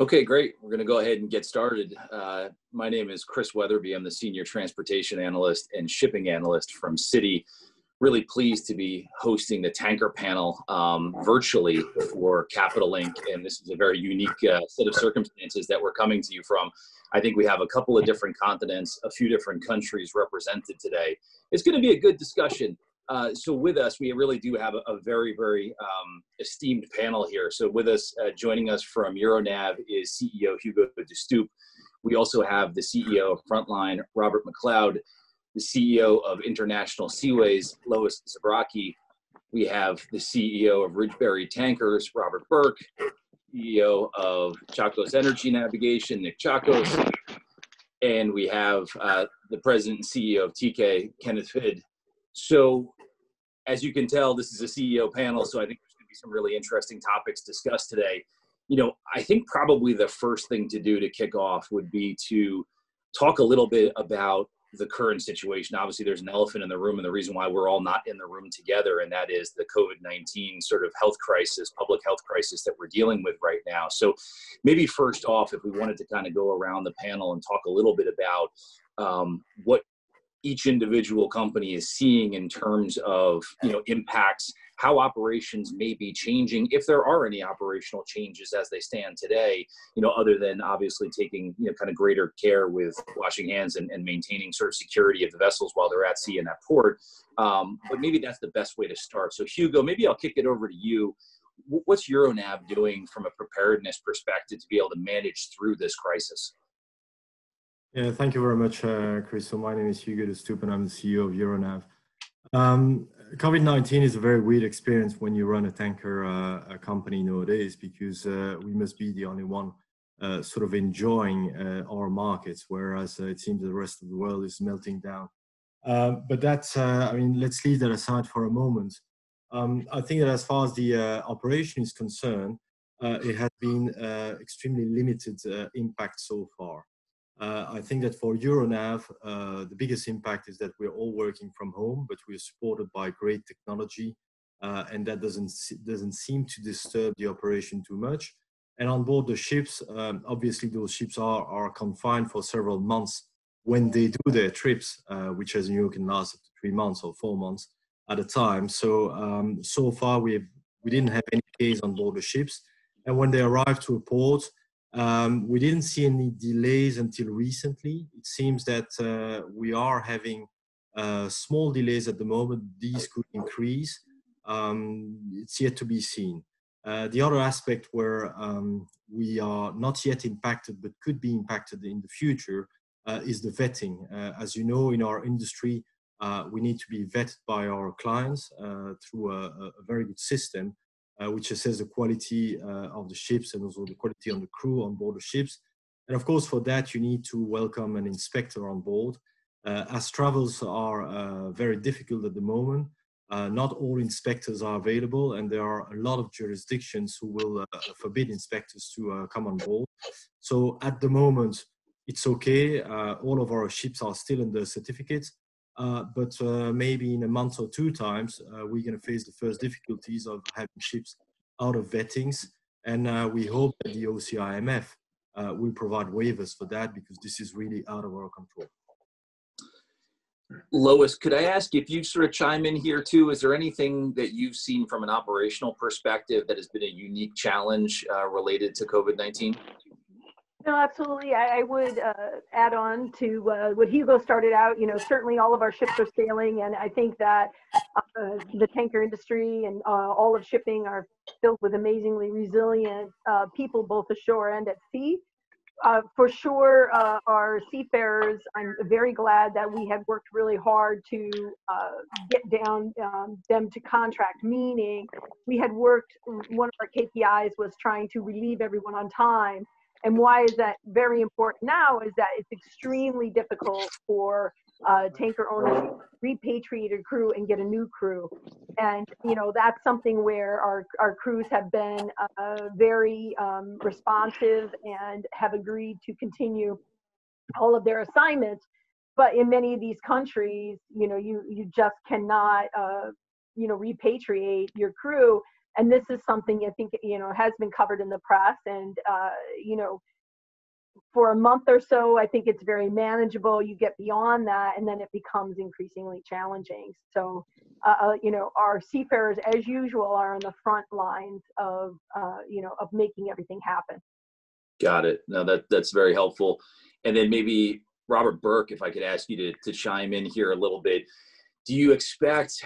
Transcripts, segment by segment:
Okay, great. We're going to go ahead and get started. My name is Chris Wetherbee. I'm the Senior Transportation Analyst and Shipping Analyst from Citi. Really pleased to be hosting the tanker panel virtually for Capital Link, and this is a very unique set of circumstances that we're coming to you from. I think we have a couple of different continents, a few different countries represented today. It's going to be a good discussion. So with us, we really do have a very, very esteemed panel here. So with us, joining us from Euronav is CEO Hugo de Stoop. We also have the CEO of Frontline, Robert MacLeod, the CEO of International Seaways, Lois Zabrocky. We have the CEO of Ridgebury Tankers, Robert Burke, CEO of Tsakos Energy Navigation, Nikos, and we have the President and CEO of Teekay, Kenneth, Hvid. So as you can tell, this is a CEO panel, so I think there's going to be some really interesting topics discussed today. You know, I think probably the first thing to do to kick off would be to talk a little bit about the current situation. Obviously, there's an elephant in the room, and the reason why we're all not in the room together, and that is the COVID-19 sort of health crisis, public health crisis that we're dealing with right now. So maybe first off, if we wanted to kind of go around the panel and talk a little bit about what each individual company is seeing in terms of, you know, impacts, how operations may be changing, if there are any operational changes as they stand today, you know, other than obviously taking, you know, kind of greater care with washing hands and maintaining sort of security of the vessels while they're at sea in that port. But maybe that's the best way to start. So Hugo, maybe I'll kick it over to you. What's Euronav doing from a preparedness perspective to be able to manage through this crisis? Yeah, thank you very much, Chris. So my name is Hugo de Stoop, and I'm the CEO of Euronav. COVID-19 is a very weird experience when you run a tanker company nowadays, because we must be the only one sort of enjoying our markets, whereas it seems the rest of the world is melting down. But that's, I mean, let's leave that aside for a moment. I think that as far as the operation is concerned, it has been extremely limited impact so far. I think that for Euronav, the biggest impact is that we're all working from home, but we're supported by great technology, and that doesn't seem to disturb the operation too much. And on board the ships, obviously those ships are confined for several months when they do their trips, which, as you know, can last up to 3 months or 4 months at a time. So so far we didn't have any case on board the ships, and when they arrive to a port, we didn't see any delays until recently. It seems that we are having small delays at the moment. These could increase. It's yet to be seen. The other aspect where we are not yet impacted but could be impacted in the future is the vetting. As you know, in our industry, we need to be vetted by our clients through a very good system, which assesses the quality of the ships and also the quality on the crew on board the ships. And of course, for that, you need to welcome an inspector on board. As travels are very difficult at the moment, not all inspectors are available, and there are a lot of jurisdictions who will forbid inspectors to come on board. So at the moment, it's okay. All of our ships are still under certificates. But maybe in a month or 2 times, we're going to face the first difficulties of having ships out of vettings. And we hope that the OCIMF will provide waivers for that, because this is really out of our control. Lois, could I ask if you sort of chime in here too? Is there anything that you've seen from an operational perspective that has been a unique challenge related to COVID-19? No, absolutely. I would add on to what Hugo started out. You know, certainly all of our ships are sailing, and I think that the tanker industry and all of shipping are filled with amazingly resilient people, both ashore and at sea. For sure, our seafarers, I'm very glad that we had worked really hard to get down them to contract, meaning we had worked, one of our KPIs was trying to relieve everyone on time. And why is that very important now is that it's extremely difficult for tanker owners to repatriate a crew and get a new crew. And, you know, that's something where our crews have been very responsive and have agreed to continue all of their assignments. But in many of these countries, you know, you just cannot, you know, repatriate your crew. And this is something I think, has been covered in the press. And, for a month or so, I think it's very manageable. You get beyond that, and then it becomes increasingly challenging. So, our seafarers, as usual, are on the front lines of, of making everything happen. Got it. No, that's very helpful. And then maybe Robert Burke, if I could ask you to chime in here a little bit. Do you expect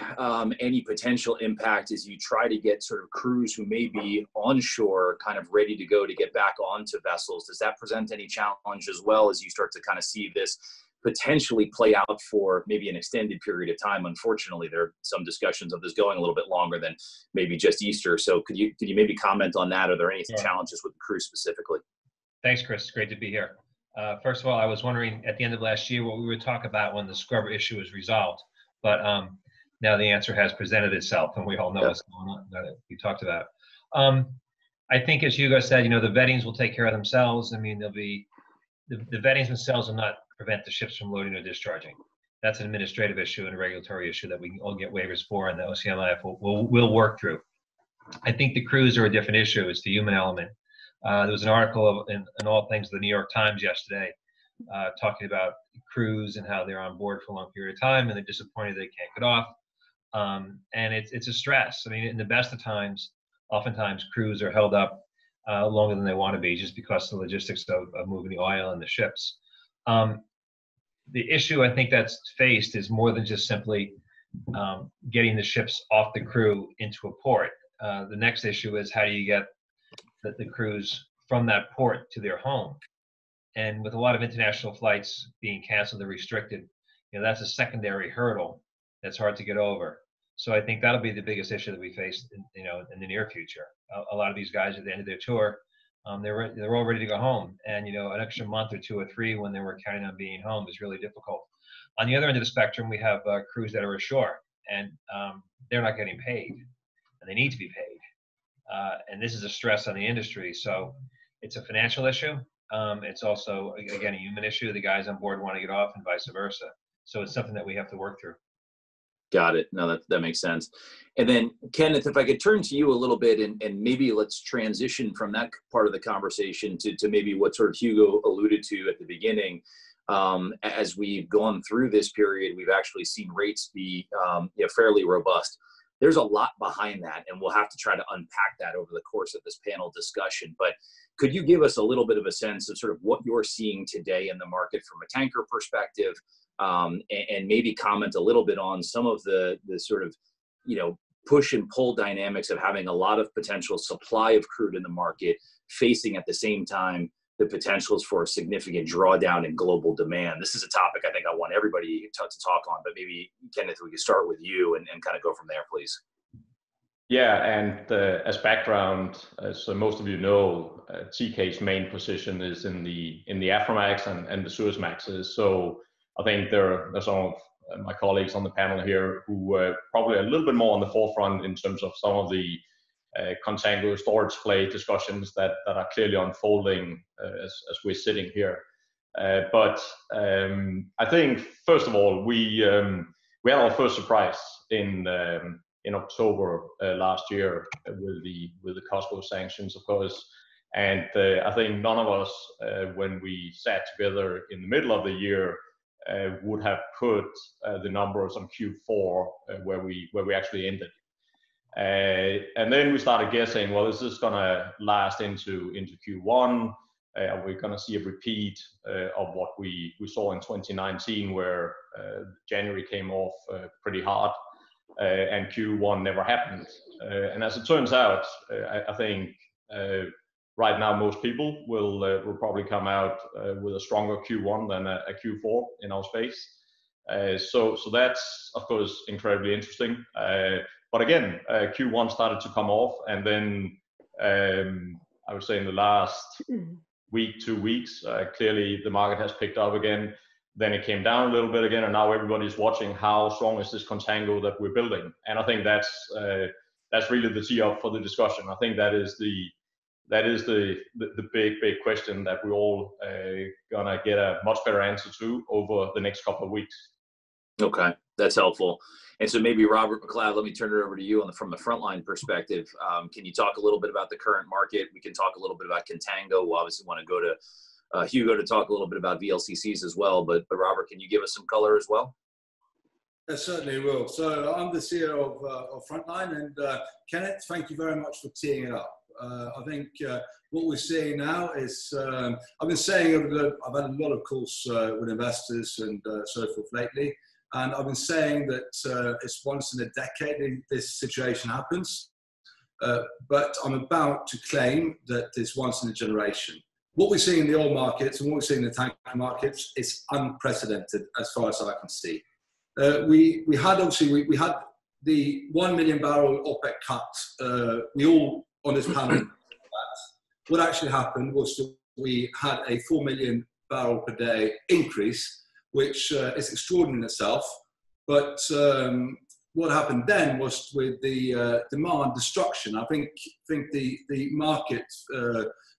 any potential impact as you try to get sort of crews who may be onshore kind of ready to go to get back onto vessels? Does that present any challenge as well as you start to kind of see this potentially play out for maybe an extended period of time? Unfortunately, there are some discussions of this going a little bit longer than maybe just Easter. So could you maybe comment on that? Are there any challenges with the crew specifically? Thanks, Chris. It's great to be here. First of all, I was wondering at the end of last year what we would talk about when the scrubber issue is resolved. But now the answer has presented itself, and we all know what's going on that we talked about. I think, as Hugo said, the vettings will take care of themselves. I mean, there'll be the vettings themselves will not prevent the ships from loading or discharging. That's an administrative issue and a regulatory issue that we can all get waivers for, and the OCMIF will work through. I think the crews are a different issue. It's the human element. There was an article in All Things, the New York Times yesterday, talking about crews and how they're on board for a long period of time and they're disappointed they can't get off. And it's a stress. I mean, in the best of times, oftentimes crews are held up longer than they want to be just because of the logistics of moving the oil and the ships. The issue I think that's faced is more than just simply getting the ships off the crew into a port. The next issue is how do you get the crews from that port to their home? And with a lot of international flights being canceled or restricted, that's a secondary hurdle that's hard to get over. So I think that'll be the biggest issue that we face, in the near future. A lot of these guys at the end of their tour, they're all ready to go home, and an extra month or 2 or 3 when they were counting on being home is really difficult. On the other end of the spectrum, we have crews that are ashore, and they're not getting paid, and they need to be paid. And this is a stress on the industry. So it's a financial issue. It's also, again, a human issue. The guys on board want to get off and vice versa. So it's something that we have to work through. Got it. No, that makes sense. And then, Kenneth, if I could turn to you a little bit and maybe let's transition from that part of the conversation to maybe what sort of Hugo alluded to at the beginning. As we've gone through this period, we've actually seen rates be fairly robust. There's a lot behind that, and we'll have to try to unpack that over the course of this panel discussion. But could you give us a little bit of a sense of sort of what you're seeing today in the market from a tanker perspective, and maybe comment a little bit on some of the sort of, push and pull dynamics of having a lot of potential supply of crude in the market, facing at the same time the potentials for a significant drawdown in global demand. This is a topic I think I want everybody to talk on, but maybe, Kenneth, we could start with you and kind of go from there, please. Yeah, and as background, as most of you know, Teekay's main position is in the Aframax and the Suezmaxes. So I think there are some of my colleagues on the panel here who are probably a little bit more on the forefront in terms of some of the contango storage play discussions that are clearly unfolding as we're sitting here. But I think, first of all, we had our first surprise in October last year with the COSCO sanctions, of course. And I think none of us, when we sat together in the middle of the year, would have put the numbers on Q4 where we actually ended. And then we started guessing, well, is this going to last into Q1? Are we going to see a repeat of what we saw in 2019, where January came off pretty hard and Q1 never happened? And as it turns out, I think right now most people will probably come out with a stronger Q1 than a Q4 in our space. So that's, of course, incredibly interesting. But again, Q1 started to come off, and then I would say in the last week, 2 weeks, clearly the market has picked up again. Then it came down a little bit again, and now everybody's watching how strong is this contango that we're building. And I think that's really the tee up for the discussion. I think that is the big question that we're all gonna get a much better answer to over the next couple of weeks. Okay. That's helpful. And so maybe Robert MacLeod, let me turn it over to you from the Frontline perspective. Can you talk a little bit about the current market? We can talk a little bit about contango. We'll obviously want to go to Hugo to talk a little bit about VLCCs as well. But Robert, can you give us some color as well? I certainly will. So I'm the CEO of Frontline, and Kenneth, thank you very much for teeing it up. I think what we're seeing now is, I've been saying I've had a lot of calls with investors and so forth lately, and I've been saying that it's once in a decade this situation happens, but I'm about to claim that it's once in a generation. What we're seeing in the oil markets and what we're seeing in the tanker markets is unprecedented as far as I can see. We had the 1 million barrel OPEC cut. We all on this panel. What actually happened was that we had a 4 million barrel per day increase, which is extraordinary in itself. But what happened then was with the demand destruction. I think the market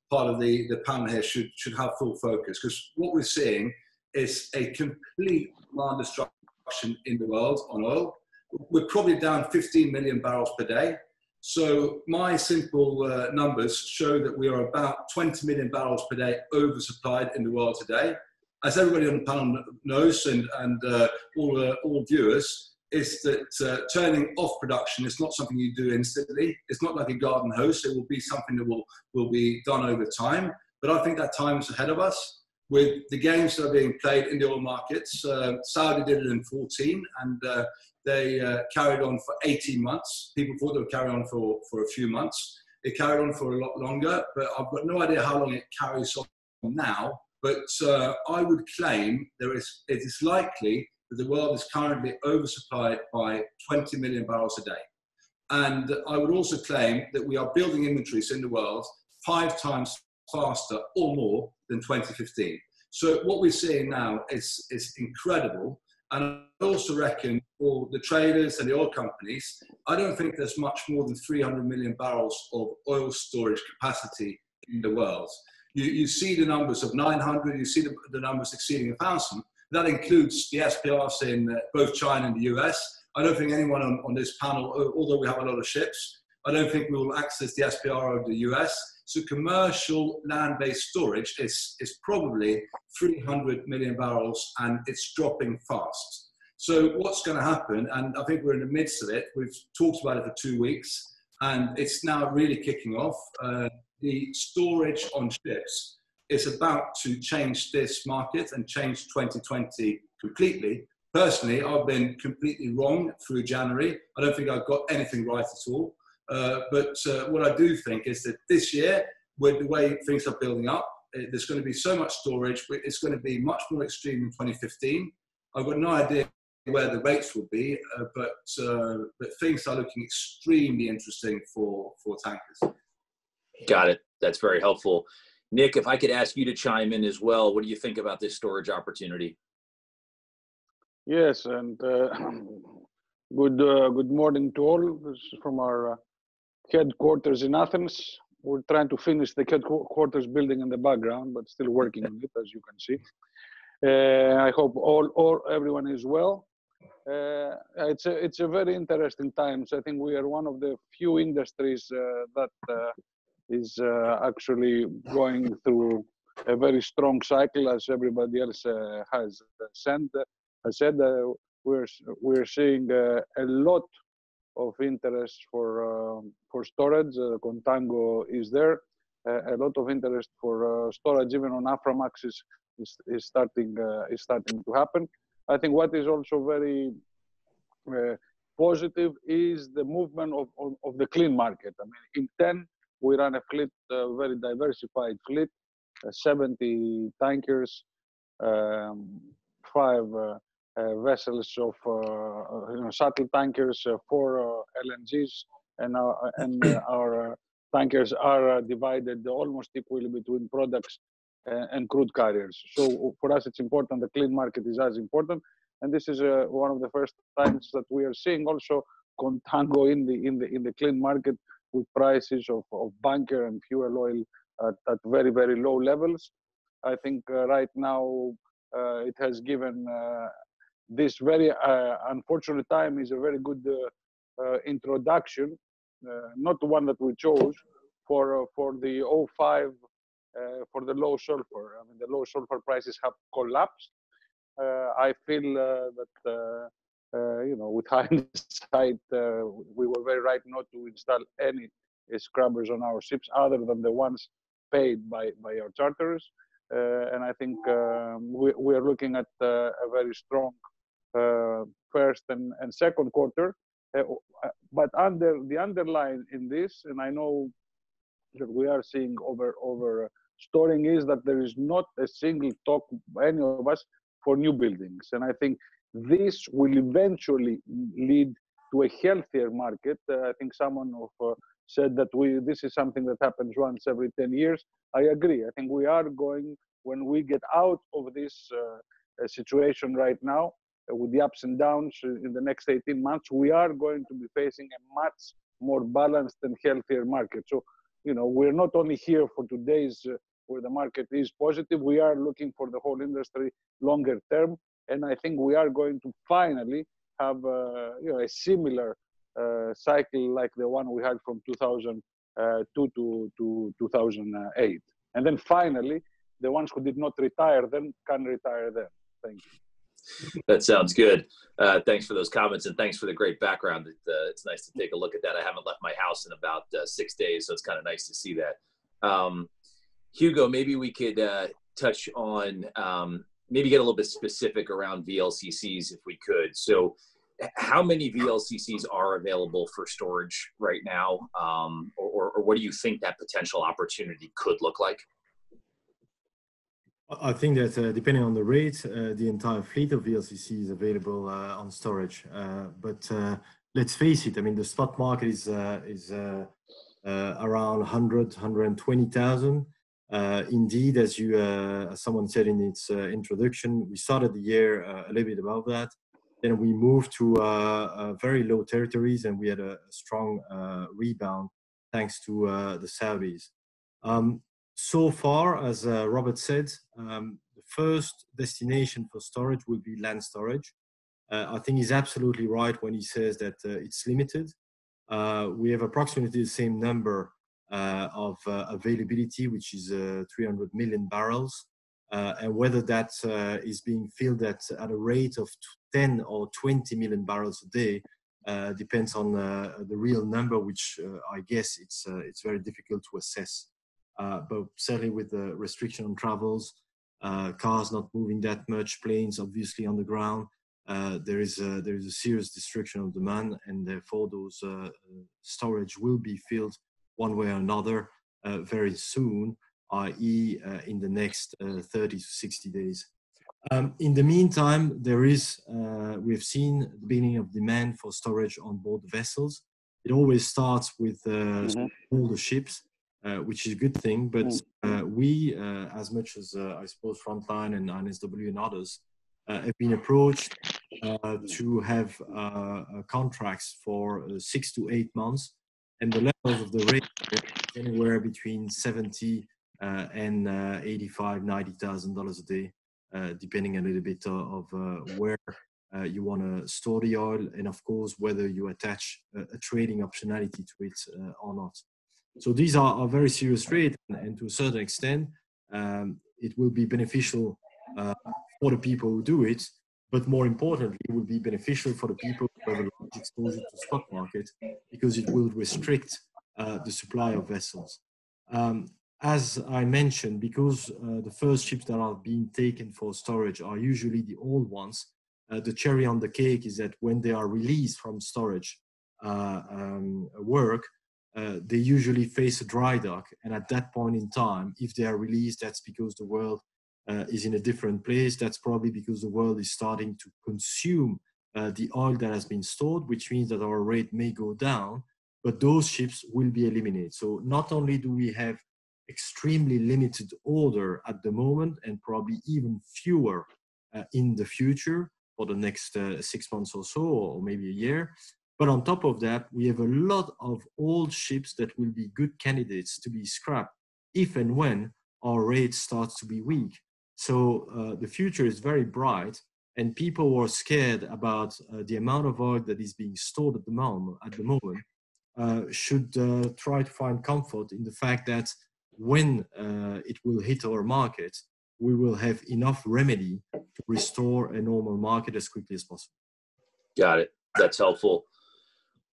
part of the panel here should have full focus, because what we're seeing is a complete demand destruction in the world on oil. We're probably down 15 million barrels per day. So my simple numbers show that we are about 20 million barrels per day oversupplied in the world today. As everybody on the panel knows, and all viewers, is that turning off production is not something you do instantly. It's not like a garden hose. It will be something that will be done over time. But I think that time is ahead of us. With the games that are being played in the oil markets, Saudi did it in 2014, and they carried on for 18 months. People thought they would carry on for a few months. It carried on for a lot longer, but I've got no idea how long it carries on now. But I would claim it is likely that the world is currently oversupplied by 20 million barrels a day. And I would also claim that we are building inventories in the world 5 times faster or more than 2015. So what we're seeing now is incredible. And I also reckon for the traders and the oil companies, I don't think there's much more than 300 million barrels of oil storage capacity in the world. You see the numbers of 900, you see the numbers exceeding 1,000. That includes the SPRs in both China and the US. I don't think anyone on this panel, although we have a lot of ships, I don't think we will access the SPR of the US. So commercial land-based storage is probably 300 million barrels, and it's dropping fast. So what's going to happen, and I think we're in the midst of it, we've talked about it for 2 weeks, and it's now really kicking off. The storage on ships is about to change this market and change 2020 completely. Personally, I've been completely wrong through January. I don't think I've got anything right at all. But what I do think is that this year, with the way things are building up, there's going to be so much storage. It's going to be much more extreme in 2015. I've got no idea where the rates will be, but things are looking extremely interesting for tankers. Got it. That's very helpful. Nick, if I could ask you to chime in as well, what do you think about this storage opportunity? Yes, and good morning to all. This is from our headquarters in Athens. We're trying to finish the headquarters building in the background, but still working on it, as you can see. I hope everyone is well. It's a very interesting times. I think we are one of the few industries that is actually going through a very strong cycle, as everybody else has said. We're seeing a lot of interest for storage. Contango is there. A lot of interest for storage, even on Aframax, is starting to happen. I think what is also very positive is the movement of the clean market. I mean, in 10, we run a fleet, very diversified fleet, 70 tankers, 5 vessels of shuttle tankers, 4 LNGs, and our tankers are divided almost equally between products and crude carriers. So for us, it's important. The clean market is as important, and this is one of the first times that we are seeing also contango in the clean market, with prices of bunker and fuel oil at very, very low levels. I think right now it has given this very unfortunate time is a very good introduction, not the one that we chose, for the '05, for the low sulfur. I mean, the low sulfur prices have collapsed. I feel that with hindsight, we were very right not to install any scrubbers on our ships other than the ones paid by our charterers. And I think we are looking at a very strong first and second quarter. But under the underline in this, and I know that we are seeing over storing, is that there is not a single talk by any of us for new buildings. And I think this will eventually lead to a healthier market. I think someone said that this is something that happens once every 10 years. I agree. I think we are going, when we get out of this situation right now, with the ups and downs in the next 18 months, we are going to be facing a much more balanced and healthier market. So, we're not only here for today's where the market is positive, we are looking for the whole industry longer term. And I think we are going to finally have a similar cycle like the one we had from 2002 to 2008. And then finally, the ones who did not retire then can retire then. Thank you. That sounds good. Thanks for those comments, and thanks for the great background. It's nice to take a look at that. I haven't left my house in about 6 days, so it's kind of nice to see that. Hugo, maybe we could touch on, maybe get a little bit specific around VLCCs if we could. So how many VLCCs are available for storage right now? Or what do you think that potential opportunity could look like? I think that depending on the rate, the entire fleet of VLCC is available on storage. But let's face it, I mean, the spot market is around 100, 120,000. Indeed, as someone said in its introduction, we started the year a little bit above that. Then we moved to very low territories, and we had a strong rebound thanks to the Saudis. So far, as Robert said, the first destination for storage will be land storage. I think he's absolutely right when he says that it's limited. We have approximately the same number of availability, which is 300 million barrels. And whether that is being filled at a rate of 10 or 20 million barrels a day depends on the real number, which I guess it's very difficult to assess. But certainly with the restriction on travels, cars not moving that much, planes obviously on the ground, there is a serious destruction of demand, and therefore those storage will be filled one way or another very soon, i.e. in the next 30 to 60 days. In the meantime, we've seen the beginning of demand for storage on board vessels. It always starts with older ships, which is a good thing, but we, as much as I suppose Frontline and INSW and others, have been approached to have contracts for 6 to 8 months, and the levels of the rate are anywhere between $70,000 and $85,000, $90,000 a day, depending a little bit of where you want to store the oil, and of course whether you attach a trading optionality to it or not. So these are very serious rates, and to a certain extent, it will be beneficial for the people who do it, but more importantly, it will be beneficial for the people who have a large exposure to spot market, because it will restrict the supply of vessels. As I mentioned, because the first ships that are being taken for storage are usually the old ones, the cherry on the cake is that when they are released from storage work, they usually face a dry dock, and at that point in time, if they are released, that's because the world is in a different place. That's probably because the world is starting to consume the oil that has been stored, which means that our rate may go down, but those ships will be eliminated. So not only do we have extremely limited order at the moment, and probably even fewer in the future for the next 6 months or so, or maybe a year, but on top of that, we have a lot of old ships that will be good candidates to be scrapped if and when our rate starts to be weak. So the future is very bright, and people were scared about the amount of oil that is being stored at the moment, should try to find comfort in the fact that when it will hit our market, we will have enough remedy to restore a normal market as quickly as possible. Got it. That's helpful.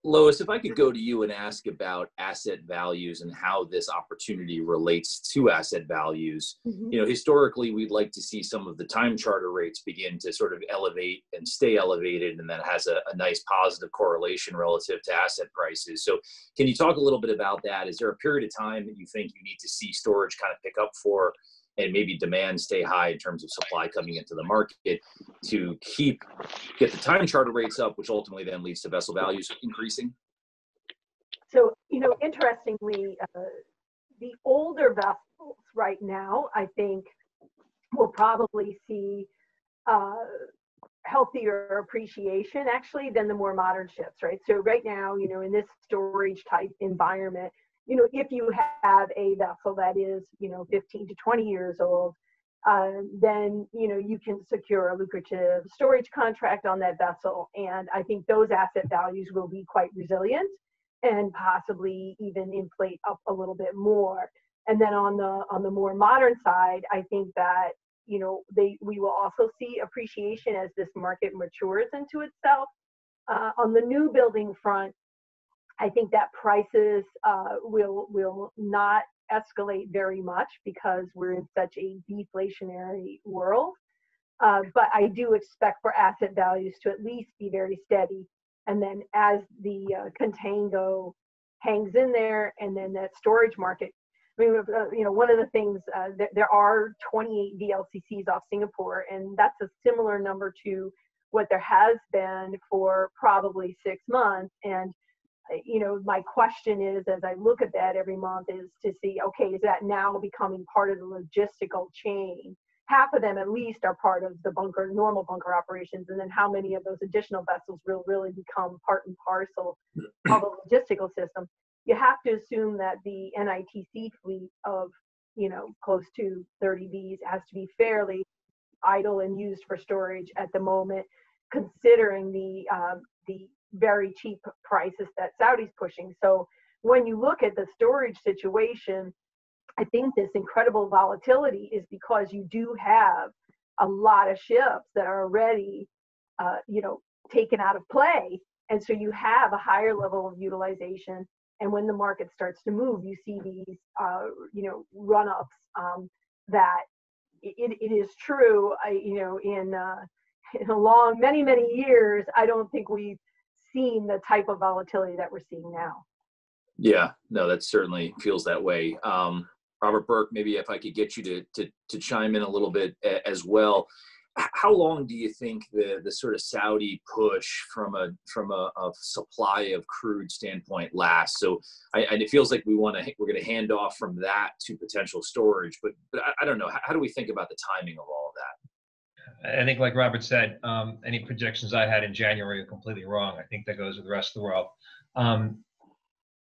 Lois, if I could go to you and ask about asset values and how this opportunity relates to asset values. Mm-hmm. You know, historically, we'd like to see some of the time charter rates begin to sort of elevate and stay elevated, and that has a nice positive correlation relative to asset prices. So can you talk a little bit about that? Is there a period of time that you think you need to see storage kind of pick up for, and maybe demand stay high in terms of supply coming into the market to get the time charter rates up, which ultimately then leads to vessel values increasing? So, you know, interestingly, the older vessels right now, I think, will probably see healthier appreciation actually than the more modern ships, right? So right now, you know, in this storage type environment, you know, if you have a vessel that is, you know, 15 to 20 years old, then, you know, you can secure a lucrative storage contract on that vessel. And I think those asset values will be quite resilient and possibly even inflate up a little bit more. And then on the more modern side, I think that, you know, we will also see appreciation as this market matures into itself. On the new building front, I think that prices will not escalate very much because we're in such a deflationary world. But I do expect for asset values to at least be very steady. And then as the contango hangs in there, and then that storage market, I mean, you know, one of the things, there are 28 VLCCs off Singapore, and that's a similar number to what there has been for probably 6 months. And you know, my question is, as I look at that every month, is to see, okay, is that now becoming part of the logistical chain? Half of them at least are part of the normal bunker operations, and then how many of those additional vessels will really become part and parcel of the logistical system? You have to assume that the NITC fleet of, you know, close to 30 Vs has to be fairly idle and used for storage at the moment, considering the very cheap prices that Saudi's pushing. So when you look at the storage situation, I think this incredible volatility is because you do have a lot of ships that are already, you know, taken out of play. And so you have a higher level of utilization. And when the market starts to move, you see these, you know, run-ups that it is true, you know, in a long, many years, I don't think we've seen the type of volatility that we're seeing now. Yeah, no, that certainly feels that way. Robert, Burke, maybe if I could get you to chime in a little bit as well. How long do you think the sort of Saudi push from a supply of crude standpoint lasts? So it feels like we're going to hand off from that to potential storage, but I don't know. How do we think about the timing of all of that? I think, like Robert said, any projections I had in January are completely wrong. I think that goes with the rest of the world.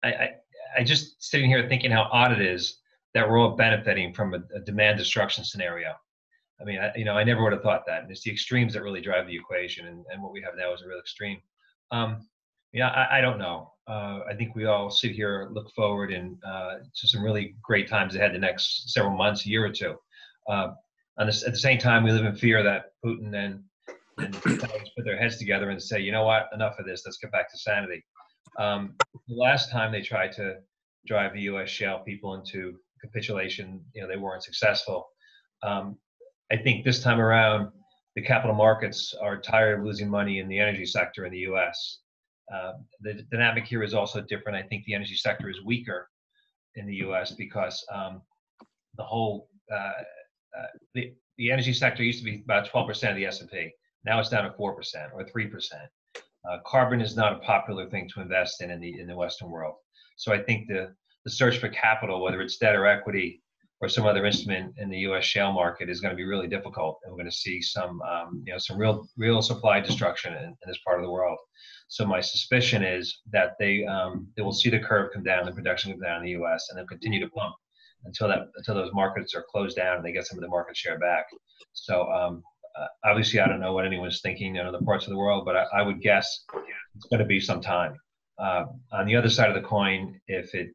I just sitting here thinking how odd it is that we're all benefiting from a demand destruction scenario. I mean, I never would have thought that. And it's the extremes that really drive the equation, and what we have now is a real extreme. I don't know. I think we all sit here, look forward, and to some really great times ahead the next several months, a year or two. At the same time, we live in fear that Putin and put their heads together and say, you know what, enough of this, let's get back to sanity. The last time they tried to drive the U.S. shale people into capitulation, you know, they weren't successful. I think this time around, the capital markets are tired of losing money in the energy sector in the U.S. The dynamic here is also different. I think the energy sector is weaker in the U.S. because the whole the energy sector used to be about 12% of the S&P. Now it's down to 4% or 3%. Carbon is not a popular thing to invest in the Western world. So I think the search for capital, whether it's debt or equity or some other instrument in the U.S. shale market, is going to be really difficult, and we're going to see some some real supply destruction in this part of the world. So my suspicion is that they will see the curve come down, the production come down in the U.S., and they'll continue to pump until those markets are closed down and they get some of the market share back. So obviously, I don't know what anyone's thinking in other parts of the world, but I would guess it's going to be some time. On the other side of the coin, if it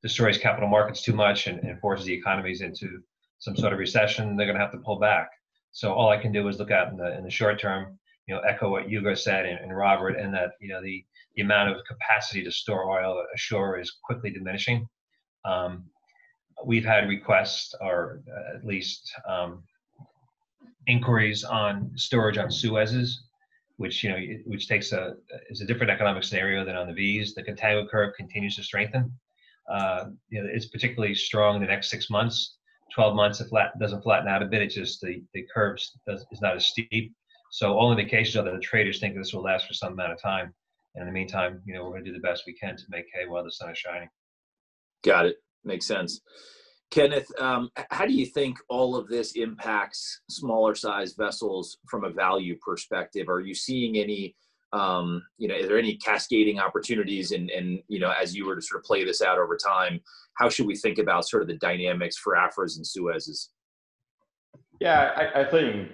destroys capital markets too much and forces the economies into some sort of recession, they're going to have to pull back. So all I can do is look at in the short term, echo what Hugo said and Robert, and that the amount of capacity to store oil ashore is quickly diminishing. We've had requests, or at least inquiries on storage on Suezes, which is a different economic scenario than on the Vs. The contango curve continues to strengthen. It's particularly strong in the next 6 months. 12 months, it doesn't flatten out a bit. It's just the curve is not as steep. So all indications are that the traders think this will last for some amount of time. And in the meantime, we're going to do the best we can to make hay while the sun is shining. Got it. Makes sense. Kenneth, how do you think all of this impacts smaller size vessels from a value perspective? Are you seeing any, is there any cascading opportunities? And as you were to sort of play this out over time, how should we think about sort of the dynamics for Afras and Suezes? Yeah, I think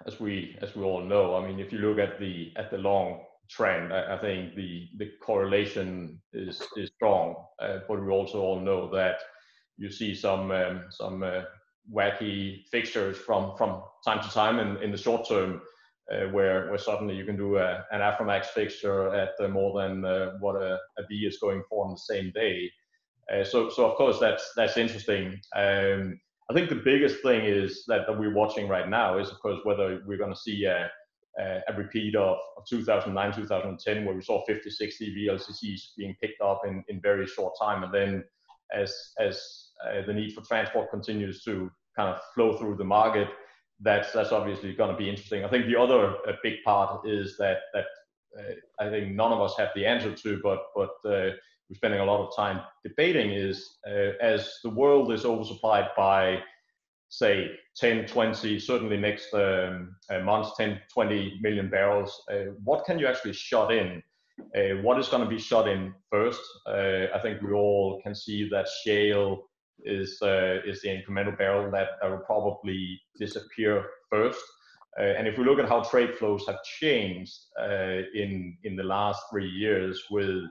as we all know, I mean, if you look at the long trend, I think the correlation is strong, but we also all know that you see some wacky fixtures from time to time in the short term, where suddenly you can do an Aframax fixture at more than what a V is going for on the same day. So of course that's interesting. I think the biggest thing is that we're watching right now is, of course, whether we're going to see a repeat of 2009, 2010, where we saw 50, 60 VLCCs being picked up in very short time, and then as the need for transport continues to kind of flow through the market, that's obviously going to be interesting. I think the other big part is that I think none of us have the answer to, but we're spending a lot of time debating is, as the world is oversupplied by, say, 10, 20, certainly next months, 10, 20 million barrels, what can you actually shut in? What is going to be shut in first? I think we all can see that shale is the incremental barrel that will probably disappear first. And if we look at how trade flows have changed in the last 3 years with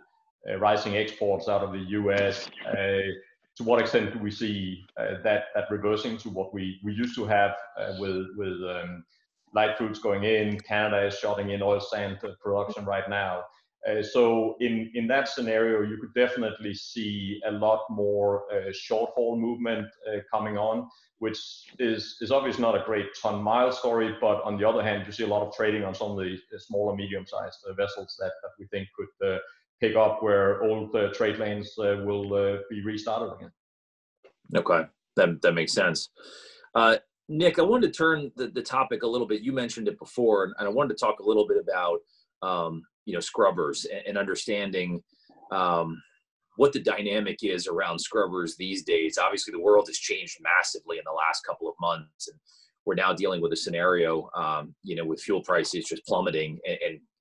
rising exports out of the US, to what extent do we see that reversing to what we used to have with light crudes going in? Canada is shutting in oil sand production right now. So in that scenario, you could definitely see a lot more short haul movement coming on, which is obviously not a great ton-mile story, but on the other hand, you see a lot of trading on some of the smaller, medium-sized vessels that we think could pick up where old trade lanes will be restarted again. Okay, that makes sense. Nick, I wanted to turn the topic a little bit. You mentioned it before, and I wanted to talk a little bit about scrubbers and understanding what the dynamic is around scrubbers these days. Obviously, the world has changed massively in the last couple of months, and we're now dealing with a scenario, with fuel prices just plummeting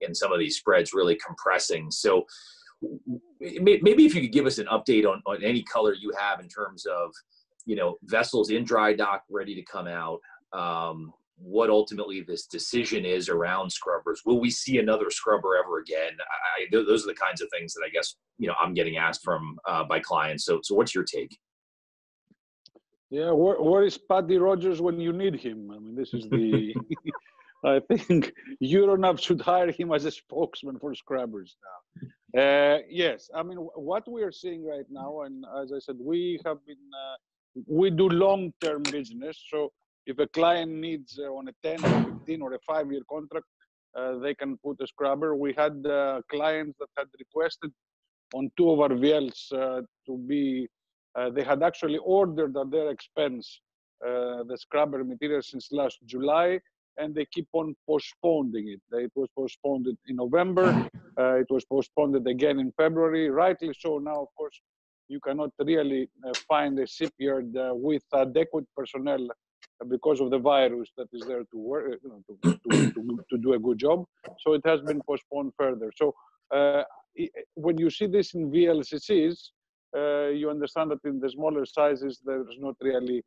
and some of these spreads really compressing. So maybe if you could give us an update on any color you have in terms of, vessels in dry dock ready to come out, what ultimately this decision is around scrubbers. Will we see another scrubber ever again? Those are the kinds of things that I guess, I'm getting asked from by clients. So what's your take? Yeah, where is Paddy Rogers when you need him? I mean, this is the, I think Euronav should hire him as a spokesman for scrubbers now. Yes, I mean, what we are seeing right now, and as I said, we have been, we do long-term business. So if a client needs on a 10 or 15 or a 5-year contract, they can put a scrubber. We had clients that had requested on 2 of our VLs to be, they had actually ordered at their expense the scrubber material since last July, and they keep on postponing it. It was postponed in November, it was postponed again in February, rightly so. Now, of course, you cannot really find a shipyard with adequate personnel because of the virus that is there to work, to do a good job. So it has been postponed further. So when you see this in VLCCs, you understand that in the smaller sizes, there's not really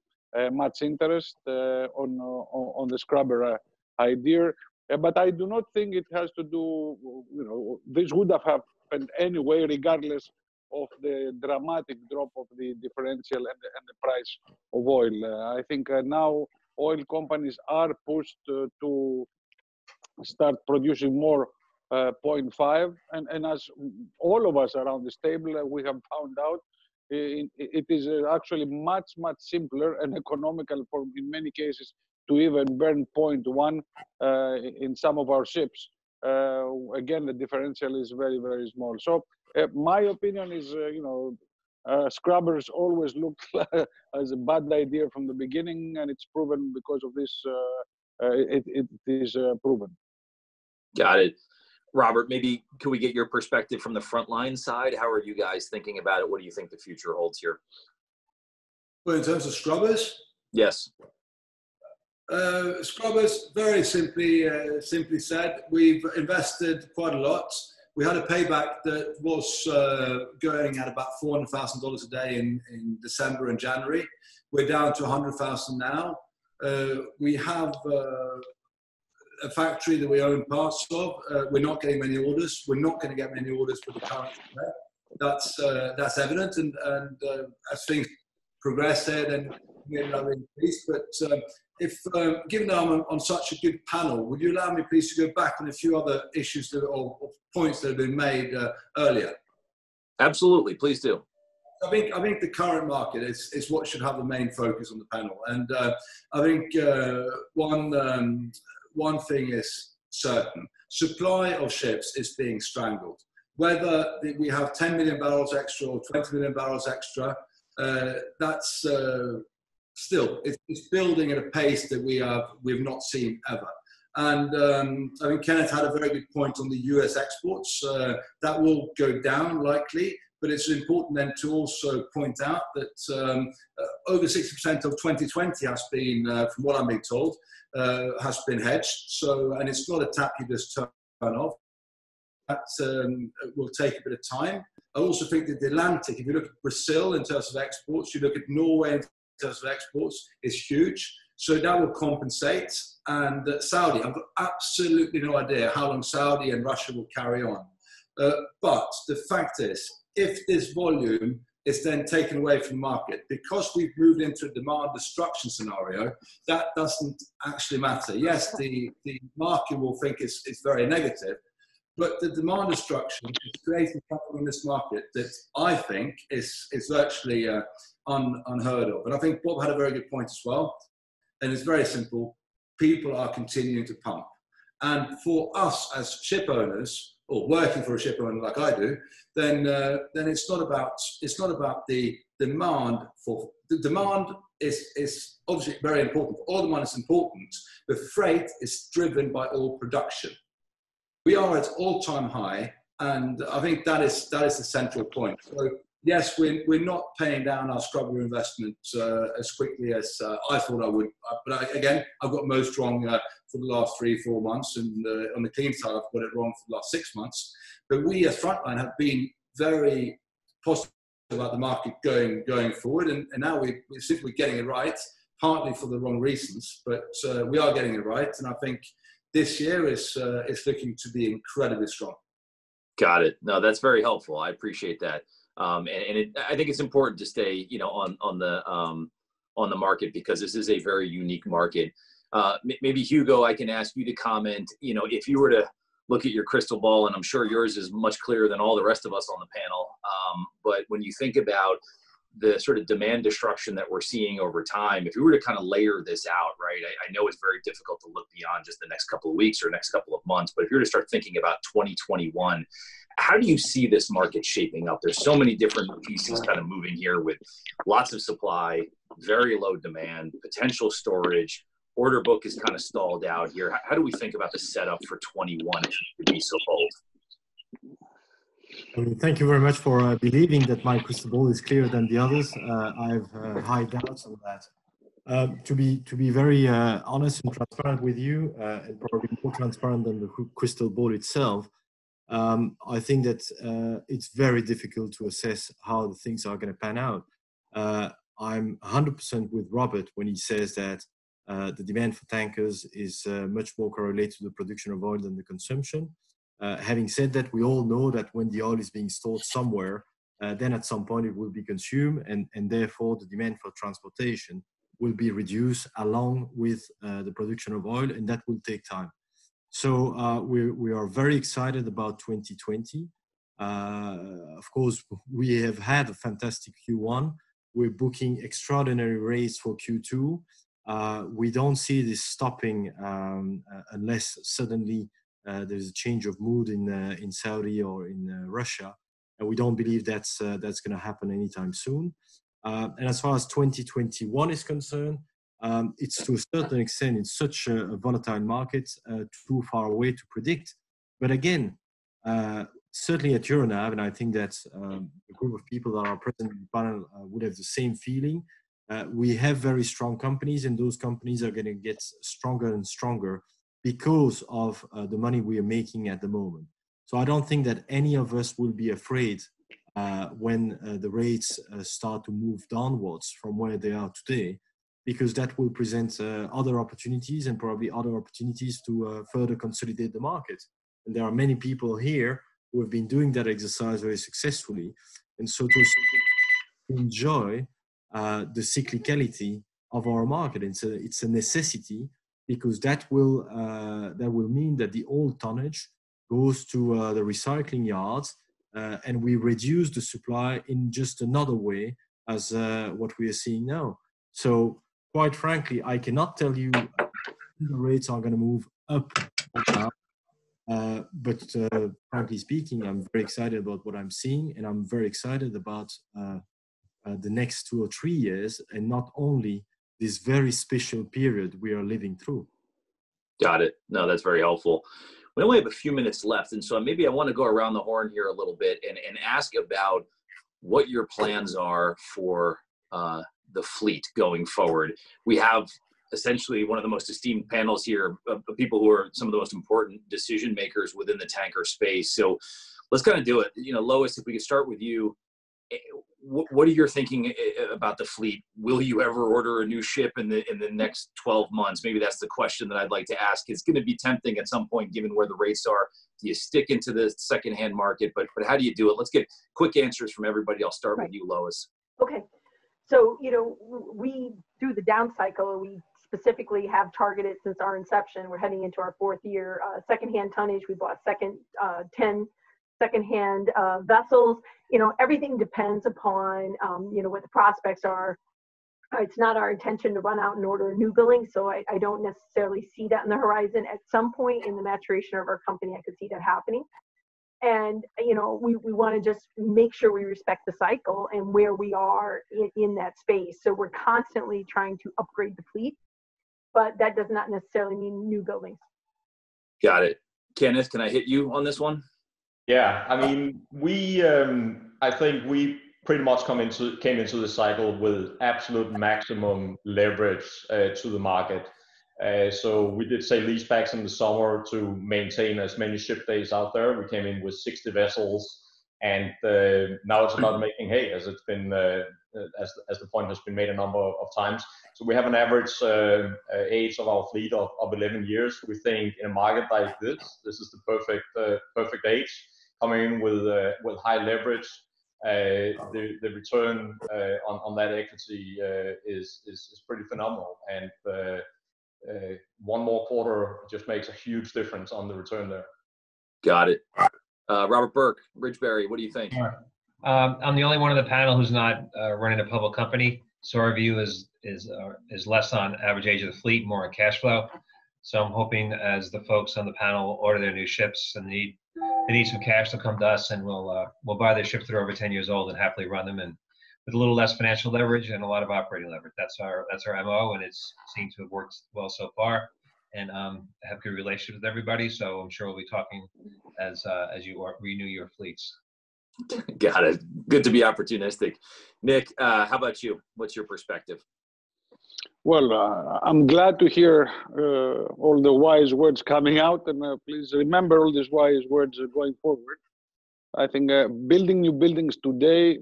much interest on the scrubber idea. But I do not think it has to do, this would have happened anyway, regardless of the dramatic drop of the differential and the price of oil. I think now oil companies are pushed to start producing more 0.5, and as all of us around this table we have found out, it is actually much simpler and economical in many cases to even burn 0.1 in some of our ships. Again, the differential is very small. So my opinion is, scrubbers always looked as a bad idea from the beginning, and it's proven because of this. It is proven. Got it. Robert, maybe could we get your perspective from the Frontline side? How are you guys thinking about it? What do you think the future holds here? Well, in terms of scrubbers? Yes. Scrubbers, very simply said, we've invested quite a lot. We had a payback that was going at about $400,000 a day in December and January. We're down to 100,000 now. We have a factory that we own parts of. We're not getting many orders. We're not going to get many orders for the current year. That's evident, and as things progress here, then we get another increase. But if given that I'm on such a good panel, would you allow me please to go back on a few other issues or points that have been made earlier? Absolutely, please do. I think the current market is what should have the main focus on the panel, and I think one thing is certain: supply of ships is being strangled. Whether we have 10 million barrels extra or 20 million barrels extra, that's still it's building at a pace that we've not seen ever. And I think Kenneth had a very good point on the US exports. That will go down likely, but it's important then to also point out that over 60% of 2020 has been, from what I'm being told, has been hedged. So, and it's not a tap you just turn off. That will take a bit of time. I also think that the Atlantic, if you look at Brazil in terms of exports, you look at Norway in terms of exports, is huge. So that will compensate. And Saudi, I've got absolutely no idea how long Saudi and Russia will carry on. But the fact is, if this volume is then taken away from the market, because we've moved into a demand destruction scenario, that doesn't actually matter. Yes, the market will think it's very negative, but the demand destruction is creating something in this market that I think is virtually unheard of. And I think Bob had a very good point as well. And it's very simple. People are continuing to pump. And for us as ship owners, or working for a ship owner like I do, then it's not about the demand for the demand is obviously very important. All demand is important, but freight is driven by oil production. We are at all-time high, and I think that is the central point. So yes, we're not paying down our scrubber investment as quickly as I thought I would. But again, I've got most wrong for the last 3-4 months, and on the clean side, I've got it wrong for the last 6 months. But we as Frontline have been very positive about the market going forward, and now we're simply getting it right, partly for the wrong reasons, but we are getting it right, and I think this year is looking to be incredibly strong. Got it. No, that's very helpful. I appreciate that. I think it's important to stay, on the market, because this is a very unique market. Maybe Hugo, I can ask you to comment. If you were to look at your crystal ball, and I'm sure yours is much clearer than all the rest of us on the panel, but when you think about the sort of demand destruction that we're seeing over time, if you were to kind of layer this out, right? I know it's very difficult to look beyond just the next couple of weeks or next couple of months, but if you were to start thinking about 2021, how do you see this market shaping up? There's so many different pieces kind of moving here, with lots of supply, very low demand, potential storage, order book is kind of stalled out here. How do we think about the setup for 21 if you could be so bold? Thank you very much for believing that my crystal ball is clearer than the others. I have high doubts on that. To be very honest and transparent with you, and probably more transparent than the crystal ball itself, I think that it's very difficult to assess how the things are going to pan out. I'm 100% with Robert when he says that the demand for tankers is much more correlated to the production of oil than the consumption. Having said that, we all know that when the oil is being stored somewhere, then at some point it will be consumed, and therefore the demand for transportation will be reduced along with the production of oil, and that will take time. So we are very excited about 2020. Of course, we have had a fantastic Q1. We're booking extraordinary rates for Q2. We don't see this stopping unless suddenly there's a change of mood in Saudi or in Russia. And we don't believe that's going to happen anytime soon. And as far as 2021 is concerned, it's to a certain extent, it's such a volatile market, too far away to predict. But again, certainly at Euronav, and I think that a group of people that are present in the panel would have the same feeling, we have very strong companies, and those companies are going to get stronger and stronger because of the money we are making at the moment. So I don't think that any of us will be afraid when the rates start to move downwards from where they are today, because that will present other opportunities and probably other opportunities to further consolidate the market. And there are many people here who have been doing that exercise very successfully. And so to enjoy the cyclicality of our market. It's a necessity, because that will mean that the old tonnage goes to the recycling yards, and we reduce the supply in just another way as what we are seeing now. So quite frankly, I cannot tell you the rates are going to move up or down, but frankly speaking, I'm very excited about what I'm seeing, and I'm very excited about the next 2 or 3 years, and not only this very special period we are living through. Got it. No, that's very helpful. We only have a few minutes left, and so maybe I want to go around the horn here a little bit and ask about what your plans are for the fleet going forward. We have essentially one of the most esteemed panels here of people who are some of the most important decision makers within the tanker space. So let's kind of do it. You know, Lois, if we could start with you. What are you thinking about the fleet? Will you ever order a new ship in the next 12 months? Maybe that's the question that I'd like to ask. It's going to be tempting at some point, given where the rates are. Do you stick into the secondhand market? But how do you do it? Let's get quick answers from everybody. I'll start with you, Lois. Okay. So, you know, we, through the down cycle, we specifically have targeted since our inception. We're heading into our 4th year. Secondhand tonnage, we bought 10 secondhand vessels. You know, everything depends upon, you know, what the prospects are. It's not our intention to run out and order a new building, so I don't necessarily see that in the horizon. At some point in the maturation of our company, I could see that happening. And, you know, we want to just make sure we respect the cycle and where we are in that space. So we're constantly trying to upgrade the fleet, but that does not necessarily mean new buildings. Got it. Kenneth, can I hit you on this one? Yeah, I mean, I think we pretty much came into the cycle with absolute maximum leverage to the market. So we did say leasebacks in the summer to maintain as many ship days out there. We came in with 60 vessels, and now it's about making hay, as it's been as the point has been made a number of times. So we have an average age of our fleet of 11 years. We think in a market like this is the perfect age. Coming in with high leverage, the return on that equity is pretty phenomenal, and one more quarter just makes a huge difference on the return there. Got it. Robert Burke, Ridgebury, what do you think? I'm the only one on the panel who's not running a public company, so our view is less on average age of the fleet, more on cash flow. So I'm hoping as the folks on the panel order their new ships and they need some cash, to come to us, and we'll buy their ships that are over 10 years old and happily run them, and with a little less financial leverage and a lot of operating leverage. That's our MO, and it's seemed to have worked well so far. And have good relationships with everybody, so I'm sure we'll be talking as you renew your fleets. Got it. Good to be opportunistic. Nick, how about you? What's your perspective? Well, I'm glad to hear all the wise words coming out, and please remember all these wise words going forward. I think building new buildings today,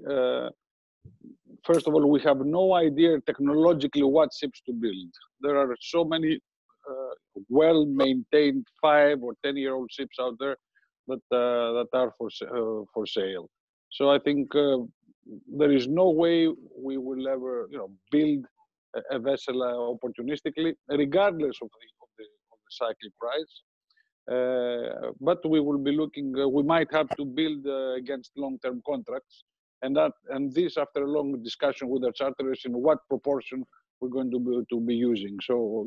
first of all, we have no idea technologically what ships to build. There are so many well-maintained 5 or 10-year-old ships out there that are for sale. So I think there is no way we will ever, build a vessel opportunistically, regardless of the cycle price. But we will be looking. We might have to build against long-term contracts, and this after a long discussion with our charterers in what proportion we're going to be using. So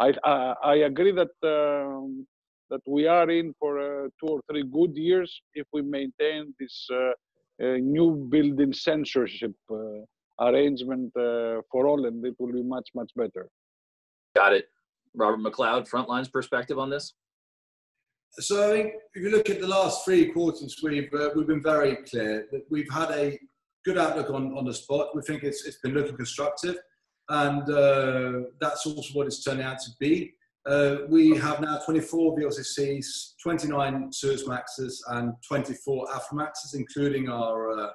I agree that that we are in for 2 or 3 good years if we maintain this new building censorship arrangement for all, and it will be much better. Got it. Robert MacLeod, Frontline's perspective on this? So I think if you look at the last 3 quarters, we've been very clear that we've had a good outlook on the spot. We think it's been looking constructive, and that's also what it's turning out to be. We have now 24 VLCCs, 29 Suezmaxes, and 24 Aframaxes, including our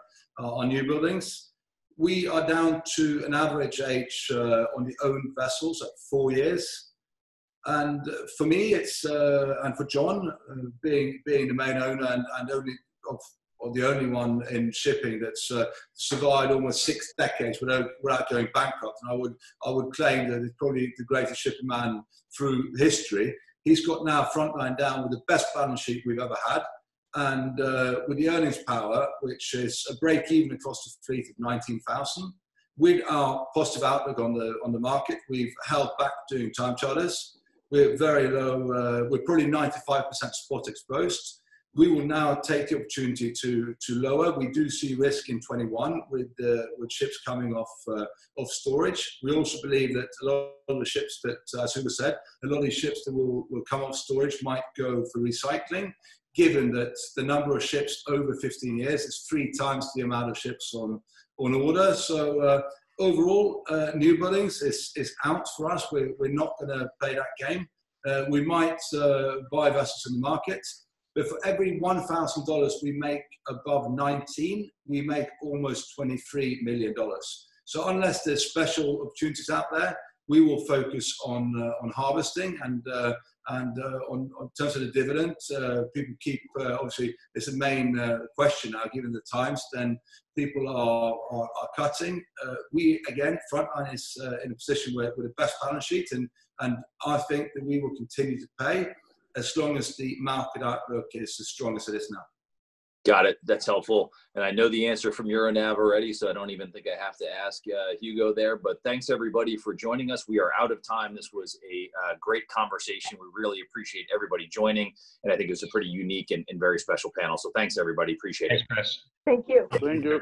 new buildings. We are down to an average age on the owned vessels at 4 years. And for me, it's and for John, being the main owner and only or the only one in shipping that's survived almost 6 decades without going bankrupt. And I would claim that it's probably the greatest shipping man through history. He's got now Frontline down with the best balance sheet we've ever had, and with the earnings power, which is a break even across the fleet of 19,000. With our positive outlook on the market, we've held back doing time charters. We're very low. We're probably 95% spot exposed. We will now take the opportunity to lower. We do see risk in 21 with ships coming off storage. We also believe that a lot of the ships that, as Hugo said, a lot of these ships that will come off storage might go for recycling, given that the number of ships over 15 years is 3 times the amount of ships on order. So overall, new buildings is out for us. We're not going to play that game. We might buy vessels in the market, but for every $1,000 we make above 19, we make almost $23 million. So unless there's special opportunities out there, we will focus on harvesting and on terms of the dividend. People keep obviously it's a main question now, given the times. Then people are cutting. We again, Frontline is in a position with the best balance sheet, and I think that we will continue to pay as long as the market outlook is as strong as it is now. Got it. That's helpful. And I know the answer from Euronav already, so I don't even think I have to ask Hugo there. But thanks, everybody, for joining us. We are out of time. This was a great conversation. We really appreciate everybody joining. And I think it was a pretty unique and very special panel. So thanks, everybody. Appreciate it. Thanks, Chris. Thank you. Thank you.